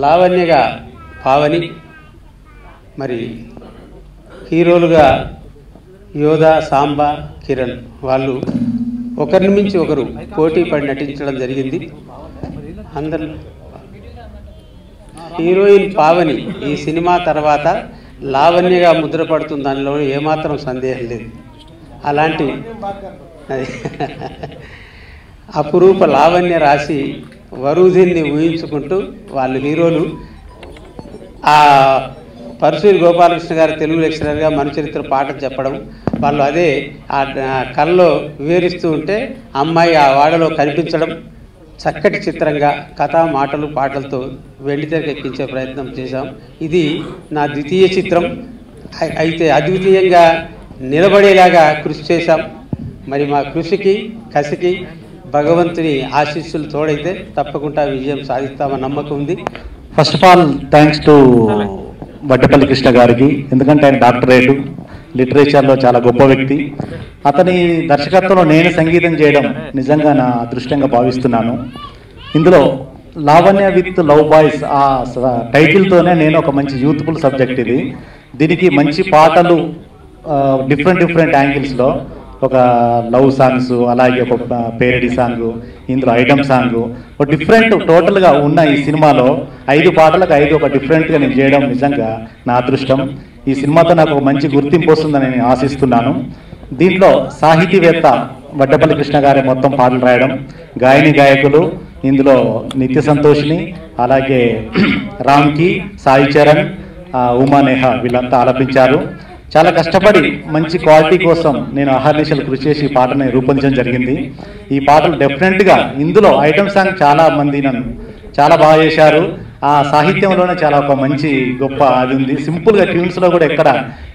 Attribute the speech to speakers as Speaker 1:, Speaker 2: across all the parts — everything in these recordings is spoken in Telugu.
Speaker 1: లావణ్యగా పావని, మరి హీరోలుగా యోధ, సాంబా, కిరణ్ వాళ్ళు ఒకరిని మించి ఒకరు పోటీ పడి నటించడం జరిగింది. అందరు హీరోయిన్ పావని ఈ సినిమా తర్వాత లావణ్యగా ముద్రపడుతుంది, దానిలో ఏమాత్రం సందేహం లేదు. అలాంటి అపురూప లావణ్య రాసి వరుధిని ఊహించుకుంటూ వాళ్ళు హీరోలు. ఆ పరశూరి గోపాలకృష్ణ గారు తెలుగు లెక్చరర్గా మన చరిత్ర పాఠం చెప్పడం, వాళ్ళు అదే ఆ కళలో వివరిస్తూ ఉంటే అమ్మాయి ఆ వాడలో కనిపించడం, చక్కటి చిత్రంగా కథ, మాటలు, పాటలతో వెండితెరకు ఎక్కించే ప్రయత్నం చేశాం. ఇది నా ద్వితీయ చిత్రం. అయితే అద్వితీయంగా నిలబడేలాగా కృషి చేశాం. మరి మా కృషికి, కసికి భగవంతుని ఆశీస్సులు తోడైతే తప్పకుండా విజయం సాధిస్తామని నమ్మకం ఉంది.
Speaker 2: First of all thanks to Vaddepalli Krishna గారికి, ఎందుకంటే ఆయన డాక్టరేటు, లిటరేచర్లో చాలా గొప్ప వ్యక్తి. అతని దర్శకత్వంలో నేను సంగీతం చేయడం నిజంగా నా అదృష్టంగా భావిస్తున్నాను. ఇందులో లావణ్య విత్ లవ్ బాయ్స్ ఆ టైటిల్తోనే నేను ఒక మంచి యూత్ఫుల్ సబ్జెక్ట్ ఇది. దీనికి మంచి పాటలు డిఫరెంట్ యాంగిల్స్లో, ఒక లవ్ సాంగ్స్, అలాగే ఒక పేరడీ సాంగ్, ఇందులో ఐటమ్ సాంగ్, ఒక డిఫరెంట్ టోటల్గా ఉన్న ఈ సినిమాలో 5 పాటలకు 5 ఒక డిఫరెంట్గా నేను చేయడం నిజంగా నా అదృష్టం. ఈ సినిమాతో నాకు ఒక మంచి గుర్తింపు వస్తుందని నేను ఆశిస్తున్నాను. దీంట్లో సాహితీవేత్త వడ్డేపల్లి కృష్ణ గారే మొత్తం పాటలు రాయడం, గాయకులు ఇందులో నిత్య సంతోషిని, అలాగే రామ్కి, సాయి చరణ్, ఉమా నేహ వీళ్ళంతా ఆలపించారు. చాలా కష్టపడి మంచి క్వాలిటీ కోసం నేను అహర్నిశలు కృషి చేసి ఈ పాటని రూపొందించడం జరిగింది. ఈ పాటలు డెఫినెట్గా ఇందులో ఐటమ్ సాంగ్ చాలా మంది నన్ను చాలా బాగా చేశారు. ఆ సాహిత్యంలోనే చాలా ఒక మంచి గొప్ప అది ఉంది. సింపుల్గా ట్యూన్స్లో కూడా ఎక్కడ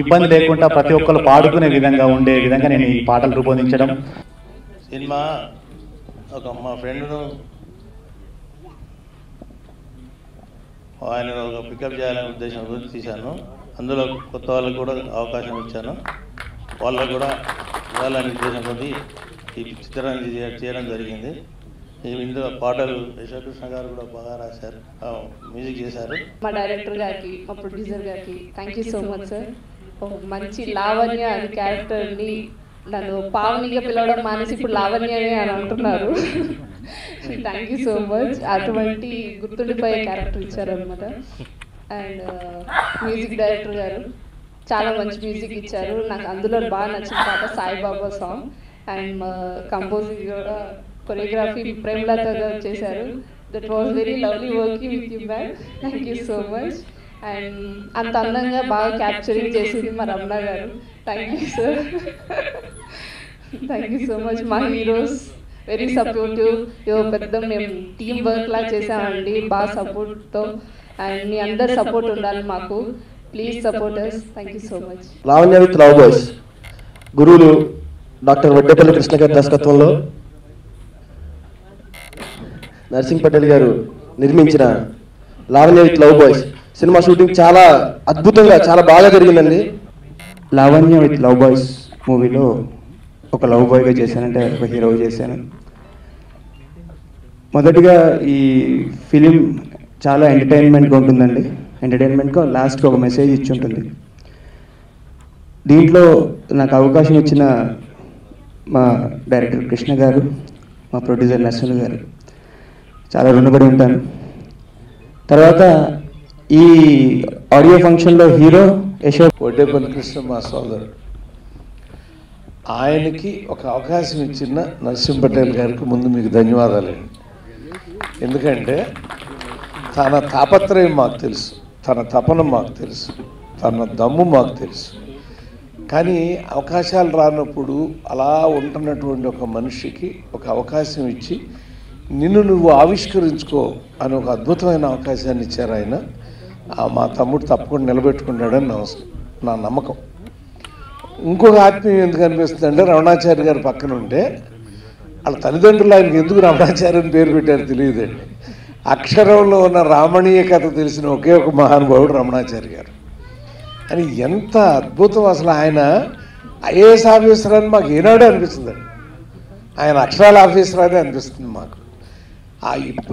Speaker 2: ఇబ్బంది లేకుండా ప్రతి ఒక్కరు పాడుకునే విధంగా ఉండే విధంగా నేను ఈ పాటలు రూపొందించడం.
Speaker 3: సినిమా మా ఫ్రెండ్ను ఆయన ఒక పికప్ చేయాలనే ఉద్దేశంతో తీశాను. అందులో కొత్త వాళ్ళకు కూడా అవకాశం ఇచ్చాను. వాళ్ళకు కూడా ఇవ్వాలనే ఉద్దేశంతో ఈ చిత్రాన్ని చేయడం జరిగింది. ఇందులో పాటలు యశోకృష్ణ గారు కూడా బాగా రాశారు, మ్యూజిక్ చేశారు.
Speaker 4: మా డైరెక్టర్ గారికి, మా ప్రొడ్యూసర్ గారికి thank you so much sir. మంచి లావణ్య అని క్యారెక్టర్ని నన్ను పావనిగా పిలవడం మానేసి ఇప్పుడు లావణ్య అని అంటున్నారు. Thank you so much. అటువంటి గుర్తుండిపోయే క్యారెక్టర్ ఇచ్చారనమాట. అండ్ మ్యూజిక్ డైరెక్టర్ గారు చాలా మంచి మ్యూజిక్ ఇచ్చారు. నాకు అందులో బాగా నచ్చిన పాట సాయిబాబా సాంగ్. అండ్ కంపోజింగ్ కూడా, కొరియోగ్రఫీ ప్రేమలత గారు చేశారు. That was very lovely working with you ma'am. Thank you so much. And అంత అందంగా బాగా క్యాప్చరింగ్ చేసింది మా రమణ గారు. Thank you sir. Thank you so much. మా హీరోస్ వెరీ సపోర్టివ్. పెద్ద మేము టీమ్ వర్క్ లా చేసామండి, బాగా సపోర్ట్తో. అండ్ మీ అందరు సపోర్ట్ ఉండాలి మాకు. Please support us. Thank you so much.
Speaker 5: Lavanya with love boys గురువులు డాక్టర్ వడ్డేపల్లి కృష్ణ గారి దర్శకత్వంలో నర్సింగ్ పటేల్ గారు నిర్మించిన Lavanya with love boys cinema shooting చాలా అద్భుతంగా, చాలా బాగా జరిగిందండి.
Speaker 6: లావణ్య విత్ లవ్ బాయ్స్ మూవీలో ఒక లవ్ బాయ్గా చేశానంటే ఒక హీరోగా చేశాను. మొదటిగా ఈ ఫిలిం చాలా ఎంటర్టైన్మెంట్గా ఉంటుందండి. ఎంటర్టైన్మెంట్గా లాస్ట్కి ఒక మెసేజ్ ఇచ్చి ఉంటుంది. దీంట్లో నాకు అవకాశం ఇచ్చిన మా డైరెక్టర్ కృష్ణ గారు, మా ప్రొడ్యూసర్ నర్సింహ్ గారు చాలా రుణపడి ఉంటాను. తర్వాత ఈ ఆడియో ఫంక్షన్లో హీరో యశోద్
Speaker 7: వడ్డేపల్లి కృష్ణ మా సోదరుడు. ఆయనకి ఒక అవకాశం ఇచ్చిన నరసింహ పటేల్ గారికి ముందు మీకు ధన్యవాదాలండి. ఎందుకంటే తన తాపత్రయం మాకు తెలుసు, తన తపన మాకు తెలుసు, తన దమ్ము మాకు తెలుసు. కానీ అవకాశాలు రానప్పుడు అలా ఉంటున్నటువంటి ఒక మనిషికి ఒక అవకాశం ఇచ్చి నిన్ను నువ్వు ఆవిష్కరించుకో అని ఒక అద్భుతమైన అవకాశాన్ని ఇచ్చారు ఆయన. మా తమ్ముడు తప్పకుండా నిలబెట్టుకుంటాడని నా నమ్మకం. ఇంకొక ఆత్మీయం ఎందుకు అనిపిస్తుంది అంటే రమణాచారి గారు పక్కన ఉంటే వాళ్ళ తల్లిదండ్రులు ఆయనకి ఎందుకు రమణాచారి అని పేరు పెట్టారు తెలియదండి. అక్షరంలో ఉన్న రామణీయ కథ తెలిసిన ఒకే ఒక మహానుభావుడు రమణాచారి గారు. అని ఎంత అద్భుతం అసలు. ఆయన ఐఏఎస్ ఆఫీసర్ అని మాకు ఏనాడే అనిపిస్తుందండి, ఆయన అక్షరాల ఆఫీసర్ అని అనిపిస్తుంది మాకు.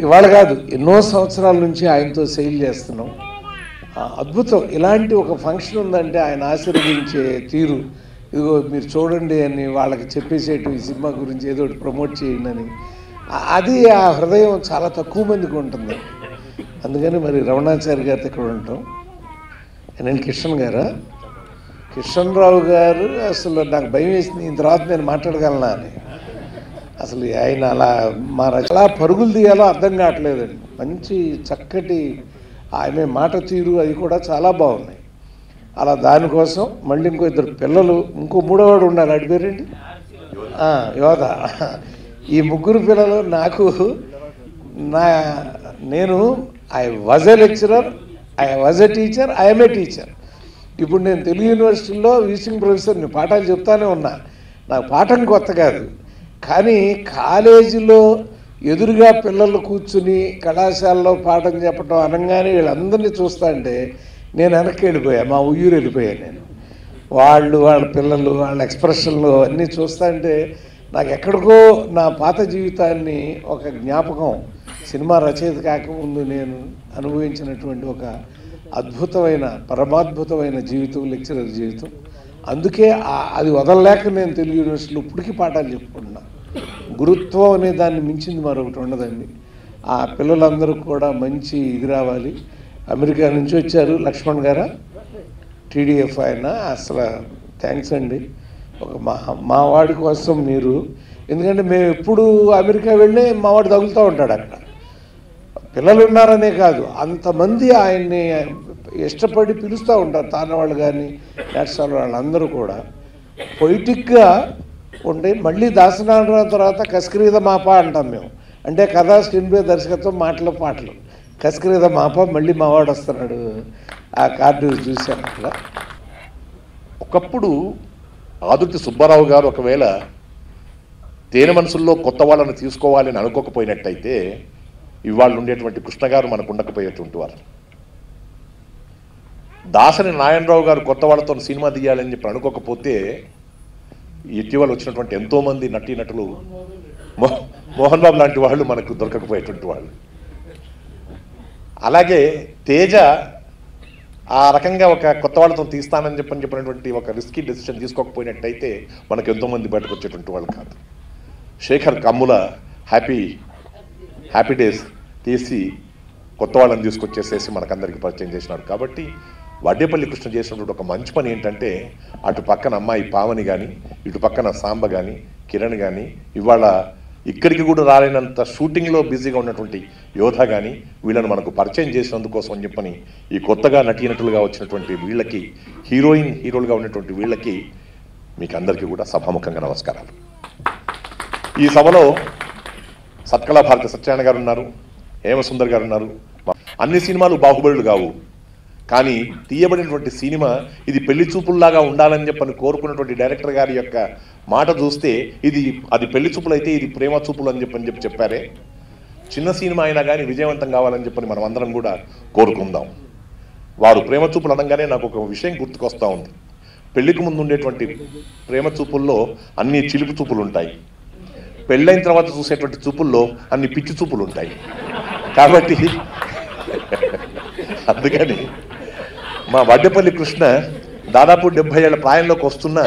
Speaker 7: ఇవాళ కాదు, ఎన్నో సంవత్సరాల నుంచి ఆయనతో సెయిల్ చేస్తున్నాం. అద్భుతం. ఇలాంటి ఒక ఫంక్షన్ ఉందంటే ఆయన ఆశీర్వదించే తీరు, ఇదిగో మీరు చూడండి అని వాళ్ళకి చెప్పేసేటు ఈ సినిమా గురించి ఏదో ఒకటి ప్రమోట్ చేయండి అని, అది ఆ హృదయం చాలా తక్కువ మందికి ఉంటుంది. అందుకని మరి రమణాచారి గారితో ఇక్కడ ఉంటాం. నేను కిషన్ గారా, కిషన్ రావు గారు అసలు నాకు భయం వేసింది ఈ తర్వాత నేను మాట్లాడగలనా అని. అసలు ఆయన అలా అలా పరుగులు తీయాలో అర్థం కావట్లేదండి. మంచి చక్కటి ఆయన మాట తీరు అవి కూడా చాలా బాగున్నాయి. అలా దానికోసం మళ్ళీ ఇంకో ఇద్దరు పిల్లలు, ఇంకో మూడోవాడు ఉండాలి, అడి పేరేంటి, యోధ. ఈ ముగ్గురు పిల్లలు నాకు నేను I was a lecturer, I was a teacher, I'm a teacher. ఇప్పుడు నేను తెలుగు యూనివర్సిటీలో విజిటింగ్ ప్రొఫెసర్ని, పాఠాలు చెప్తానే ఉన్నా. నాకు పాఠం కొత్త కాదు, కానీ కాలేజీలో ఎదురుగా పిల్లలు కూర్చుని కళాశాలలో పాఠం చెప్పడం అనగానే వీళ్ళందరినీ చూస్తా అంటే నేను వెనక్కి వెళ్ళిపోయాను, మా ఊరు వెళ్ళిపోయాను నేను. వాళ్ళ పిల్లలు వాళ్ళ ఎక్స్ప్రెషన్లు అన్నీ చూస్తా అంటే నాకు ఎక్కడికో నా పాత జీవితాన్ని ఒక జ్ఞాపకం, సినిమా రచయిత కాకముందు నేను అనుభవించినటువంటి ఒక అద్భుతమైన పరమాద్భుతమైన జీవితం లెక్చరర్ జీవితం. అందుకే అది వదలలేక నేను తెలుగు యూనివర్సిటీలో ఇప్పటికీ పాఠాలు చెప్పుకుంటున్నా. గురుత్వం అనే దాన్ని మించింది మరొకటి ఉండదండి. ఆ పిల్లలందరూ కూడా మంచి ఇది రావాలి. అమెరికా నుంచి వచ్చారు లక్ష్మణ్ గారా, టీడీఎఫ్ ఆయన. అసలు థ్యాంక్స్ అండి. ఒక మా వాడి కోసం మీరు, ఎందుకంటే మేము ఎప్పుడు అమెరికా వెళ్ళి మా వాడు తగులుతూ ఉంటాడు అక్కడ. పిల్లలు ఉన్నారనే కాదు, అంతమంది ఆయన్ని ఇష్టపడి పిలుస్తూ ఉంటారు. తానవాళ్ళు కానీ నేర్చాలు వాళ్ళందరూ కూడా పొయిటిక్గా ఉండి, మళ్ళీ దాసనారాయణ తర్వాత కస్కరీద మాప అంటాం మేము. అంటే కథ, స్క్రీన్ ప్లే, దర్శకత్వం, మాటలు, పాటలు, కస్కరీద మాప. మళ్ళీ మావాడు వస్తున్నాడు. ఆ కార్డు చూశాను అక్కడ.
Speaker 8: ఒకప్పుడు ఆదుర్తి సుబ్బారావు గారు ఒకవేళ తేనె మనసుల్లో కొత్త వాళ్ళని తీసుకోవాలని అనుకోకపోయినట్టయితే ఇవాళ ఉండేటువంటి కృష్ణ గారు మనకు ఉండకపోయేటువంటి వారు. దాసరి నారాయణరావు గారు కొత్త వాళ్ళతో సినిమా తీయాలని చెప్పి అనుకోకపోతే ఇటీవల వచ్చినటువంటి ఎంతోమంది నటీనటులు, మోహన్ బాబు లాంటి వాళ్ళు మనకు దొరకకపోయేటువంటి వాళ్ళు. అలాగే తేజ ఆ రకంగా ఒక కొత్త వాళ్ళతో తీస్తానని చెప్పినటువంటి ఒక రిస్కీ డెసిషన్ తీసుకోకపోయినట్టయితే మనకు ఎంతోమంది బయటకు వచ్చేటువంటి వాళ్ళు కాదు. శేఖర్ కమ్ముల హ్యాపీ డేస్ తీసి కొత్త వాళ్ళని తీసుకొచ్చేసేసి మనకందరికీ పరిచయం చేసినాడు. కాబట్టి వడ్డేపల్లి కృష్ణ చేసినటువంటి ఒక మంచి పని ఏంటంటే, అటు పక్కన అమ్మాయి పావని కానీ, ఇటు పక్కన సాంబ కానీ, కిరణ్ కానీ, ఇవాళ ఇక్కడికి కూడా రాలేనంత షూటింగ్లో బిజీగా ఉన్నటువంటి యోధ కానీ, వీళ్ళని మనకు పరిచయం చేసినందుకోసం అని చెప్పని ఈ కొత్తగా నటీనటులుగా వచ్చినటువంటి వీళ్ళకి, హీరోలుగా ఉన్నటువంటి వీళ్ళకి మీకు అందరికీ కూడా సభాముఖంగా నమస్కారాలు. ఈ సభలో సత్కళా భారతి సత్యనారాయణ గారు ఉన్నారు, హేమసుందర్ గారు ఉన్నారు. అన్ని సినిమాలు బాహుబలులు కావు, కానీ తీయబడినటువంటి సినిమా ఇది పెళ్లి చూపుల్లాగా ఉండాలని చెప్పని కోరుకున్నటువంటి డైరెక్టర్ గారి యొక్క మాట చూస్తే అది పెళ్లి చూపులు అయితే ఇది ప్రేమ చూపులు అని చెప్పారే. చిన్న సినిమా అయినా కానీ విజయవంతం కావాలని చెప్పని మనం అందరం కూడా కోరుకుందాం. వారు ప్రేమ చూపులు అనగానే నాకు ఒక విషయం గుర్తుకొస్తూ ఉంది. పెళ్లికి ముందు ఉండేటువంటి ప్రేమ చూపుల్లో అన్ని చిలుపు చూపులు ఉంటాయి, పెళ్ళైన తర్వాత చూసేటువంటి చూపుల్లో అన్ని పిచ్చి చూపులు ఉంటాయి. కాబట్టి అందుకని మా వడ్డేపల్లి కృష్ణ దాదాపు 70 ఏళ్ల ప్రాయంలోకి వస్తున్న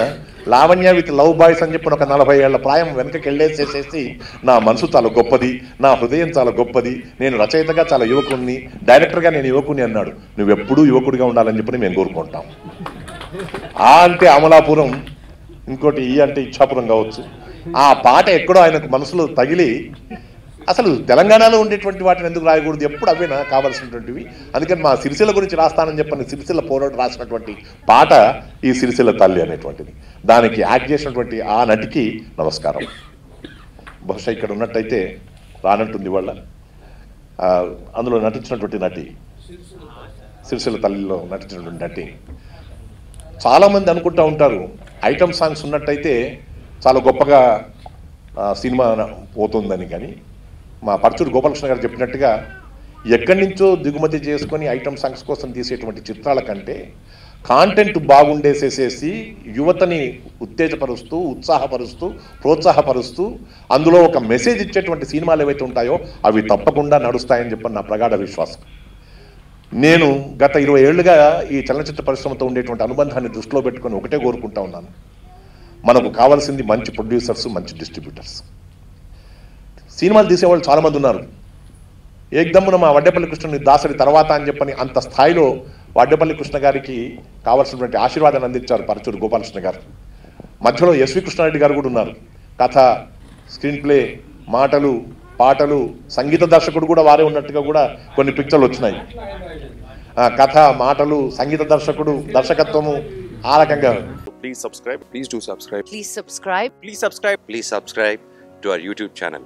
Speaker 8: లావణ్య విత్ లవ్ బాయ్స్ అని చెప్పిన ఒక 40 ఏళ్ల ప్రాయం వెనకకి వెళ్ళేసేసేసి నా మనసు చాలా గొప్పది, నా హృదయం చాలా గొప్పది, నేను రచయితగా చాలా యువకుడిని, డైరెక్టర్గా నేను యువకుని అన్నాడు. నువ్వెప్పుడూ యువకుడిగా ఉండాలని చెప్పి మేము కోరుకుంటాం. ఆ అంటే అమలాపురం, ఇంకోటి ఈ అంటే ఇచ్చాపురం కావచ్చు. ఆ పాట ఎక్కడో ఆయనకు మనసులో తగిలి అసలు తెలంగాణలో ఉండేటువంటి వాటిని ఎందుకు రాయకూడదు, ఎప్పుడు అవే నాకు కావాల్సినటువంటివి. అందుకని మా సిరిసిల్ల గురించి రాస్తానని చెప్పని సిరిసిల్ల పోరాడు రాసినటువంటి పాట ఈ సిరిసిల్ల తల్లి అనేటువంటిది. దానికి యాక్ట్ చేసినటువంటి ఆ నటికి నమస్కారం. బహుశా ఇక్కడ ఉన్నట్టయితే రానంటుంది వాళ్ళ. అందులో నటించినటువంటి నటి, సిరిసిల్ల తల్లిలో నటించినటువంటి నటి. చాలామంది అనుకుంటూ ఉంటారు ఐటమ్ సాంగ్స్ ఉన్నట్టయితే చాలా గొప్పగా సినిమా పోతుందని. కానీ మా పరచూరు గోపాలకృష్ణ గారు చెప్పినట్టుగా ఎక్కడి నుంచో దిగుమతి చేసుకొని ఐటమ్ సాంగ్స్ కోసం తీసేటువంటి చిత్రాల కంటే కాంటెంట్ బాగుండేసేసేసి యువతని ఉత్తేజపరుస్తూ, ఉత్సాహపరుస్తూ, ప్రోత్సాహపరుస్తూ అందులో ఒక మెసేజ్ ఇచ్చేటువంటి సినిమాలు ఏవైతే ఉంటాయో అవి తప్పకుండా నడుస్తాయని చెప్పని నా ప్రగాఢ విశ్వాసం. నేను గత 20 ఏళ్లుగా ఈ చలనచిత్ర పరిశ్రమతో ఉండేటువంటి అనుబంధాన్ని దృష్టిలో పెట్టుకొని ఒకటే కోరుకుంటా ఉన్నాను, మనకు కావాల్సింది మంచి ప్రొడ్యూసర్స్, మంచి డిస్ట్రిబ్యూటర్స్. సినిమాలు తీసేవాళ్ళు చాలామంది ఉన్నారు. ఏకదమ్మున మా వడ్డేపల్లి కృష్ణని దాసరి తర్వాత అని చెప్పని అంత స్థాయిలో వడ్డేపల్లి కృష్ణ గారికి కావాల్సినటువంటి ఆశీర్వాదాన్ని అందించారు పరచూరు గోపాలకృష్ణ గారు. మధ్యలో ఎస్వి కృష్ణారెడ్డి గారు కూడా ఉన్నారు. కథ, స్క్రీన్ ప్లే, మాటలు, పాటలు, సంగీత దర్శకుడు కూడా వారే ఉన్నట్టుగా కూడా కొన్ని పిక్చర్లు వచ్చినాయి. కథ, మాటలు, సంగీత దర్శకుడు, దర్శకత్వము ఆ రకంగా.
Speaker 9: Please subscribe. Please do subscribe.
Speaker 10: Please subscribe.
Speaker 9: Please subscribe. Please subscribe to our YouTube channel.